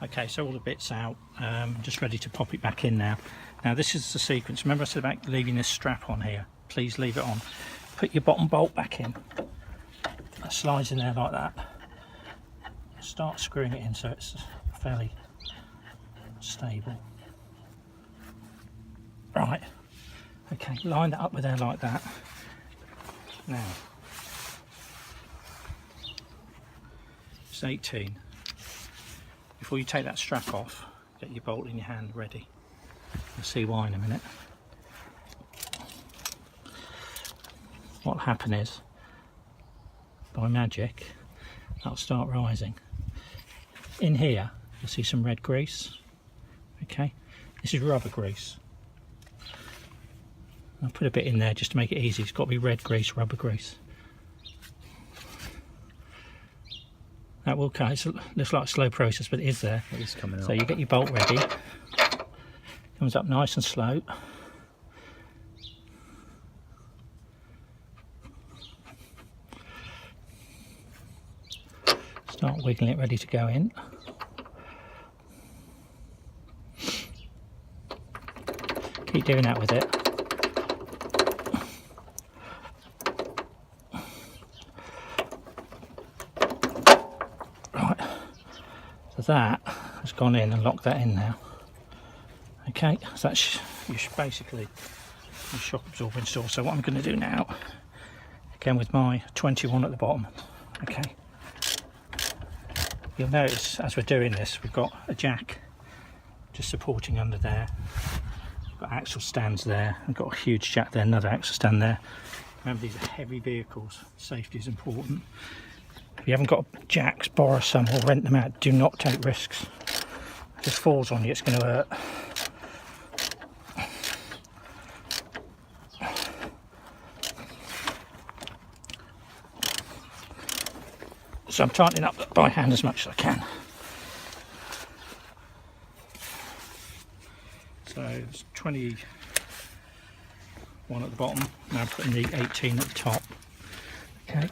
Okay, so all the bits out, just ready to pop it back in now. Now this is the sequence. Remember I said about leaving this strap on here? Please leave it on. Put your bottom bolt back in. That slides in there like that. Start screwing it in so it's fairly stable. Right, okay, line that up with there like that. Now, it's 18. Before you take that strap off, get your bolt in your hand ready. You'll see why in a minute. What'll happen is, by magic, that'll start rising. In here, you'll see some red grease. Okay, this is rubber grease. I'll put a bit in there just to make it easy. It's got to be red grease, rubber grease. That will come. It looks like a slow process, but it is there. It is coming up. So you get your bolt ready. Comes up nice and slow. Start wiggling it, ready to go in. Keep doing that with it. Right, so that has gone in and locked that in now. Okay, so that's basically your shock absorber installed. So what I'm going to do now, again with my 21 at the bottom, okay, you'll notice as we're doing this we've got a jack just supporting under there. We've got axle stands there, we've got a huge jack there, another axle stand there. Remember, these are heavy vehicles, safety is important. If you haven't got jacks, borrow some or rent them out. Do not take risks. If this falls on you, it's going to hurt. So I'm tightening up by hand as much as I can. So it's 21 at the bottom, now I'm putting the 18 at the top. Okay.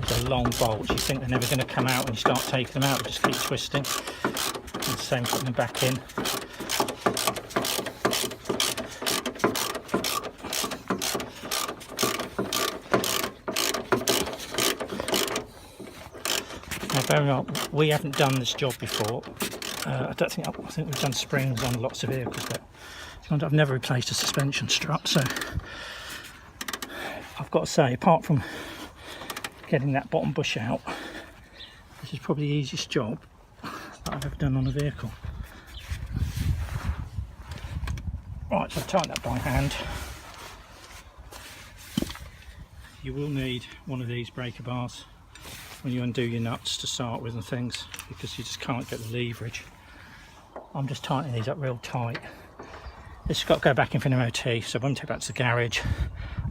They're long bolts, you think they're never going to come out when you start taking them out, just keep twisting. And the same putting them back in. We haven't done this job before. I think we've done springs on lots of vehicles, but I've never replaced a suspension strut. So I've got to say, apart from getting that bottom bush out, this is probably the easiest job that I've ever done on a vehicle. Right, so I've tightened that by hand. You will need one of these breaker bars when you undo your nuts to start with and things, because you just can't get the leverage. I'm just tightening these up real tight. This has got to go back in for an MOT, so when we take it back to the garage,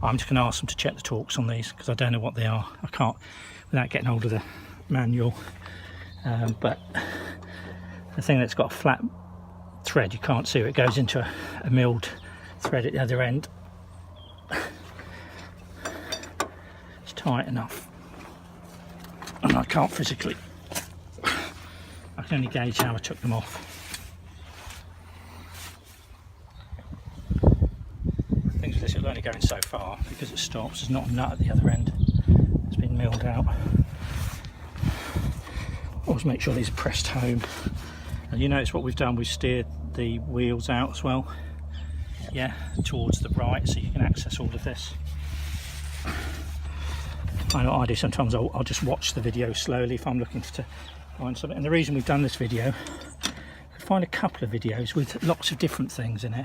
I'm just going to ask them to check the torques on these, because I don't know what they are. I can't, without getting hold of the manual. But the thing that's got a flat thread, you can't see it goes into a milled thread at the other end. It's tight enough. And I can't physically, I can only gauge how I took them off. Things with this, it'll only go in so far because it stops. There's not a nut at the other end. It's been milled out. Always make sure these are pressed home. And you notice what we've done, we've steered the wheels out as well. Yeah, towards the right so you can access all of this. I know what I do sometimes, I'll just watch the video slowly if I'm looking to find something. And the reason we've done this video, I find a couple of videos with lots of different things in it,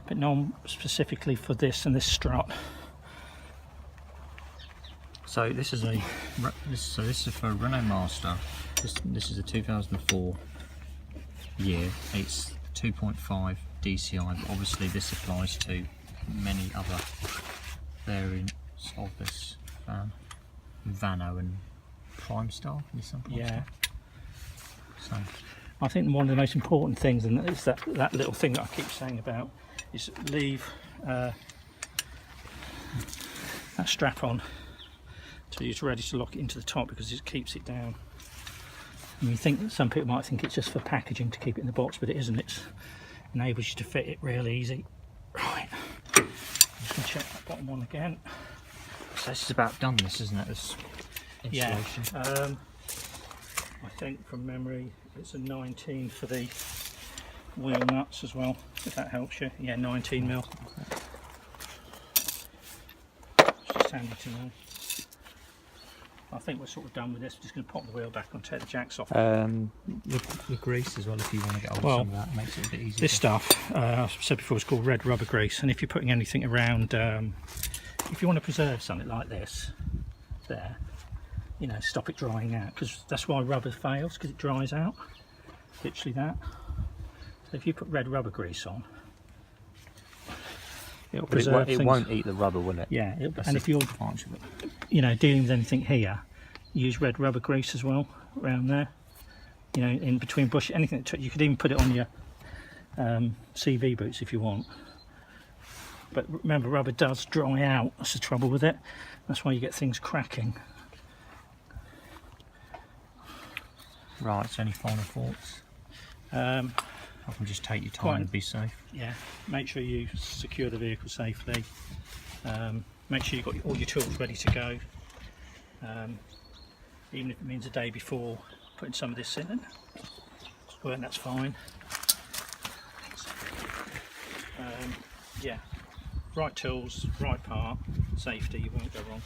but none specifically for this and this strut. So this is a this is for a Renault Master. This is a 2004 year. It's 2.5 DCI, but obviously this applies to many other variants of this Vano and Prime Star. Yeah. So I think one of the most important things, and it's that little thing that I keep saying about, is leave that that strap on till you're ready to lock it into the top, because it keeps it down. And you think, some people might think it's just for packaging to keep it in the box, but it isn't. It enables you to fit it real easy. Right, I'm just going to check that bottom one again. So this is about done, this, isn't it? This installation. Yeah, I think from memory it's a 19 for the wheel nuts as well, if that helps you. Yeah, 19 mil. It's just handy to know. I think we're sort of done with this. We're just going to pop the wheel back on, take the jacks off. The grease as well, if you want to get hold of some of that, makes it a bit easier. This stuff, I said before, it's called red rubber grease, and if you're putting anything around, if you want to preserve something like this, there, you know, stop it drying out, because that's why rubber fails, because it dries out, literally that. So if you put red rubber grease on, it'll preserve things. It won't eat the rubber, will it? Yeah, and if you're, you know, dealing with anything here, use red rubber grease as well around there. You know, in between bush, anything that you could even put it on your CV boots if you want. But remember, rubber does dry out. That's the trouble with it. That's why you get things cracking. Right. So any final thoughts? I can just take your time and be safe. Yeah. Make sure you secure the vehicle safely. Make sure you've got all your tools ready to go. Even if it means a day before putting some of this in, well, that's fine. Yeah, right tools, right part, safety, you won't go wrong.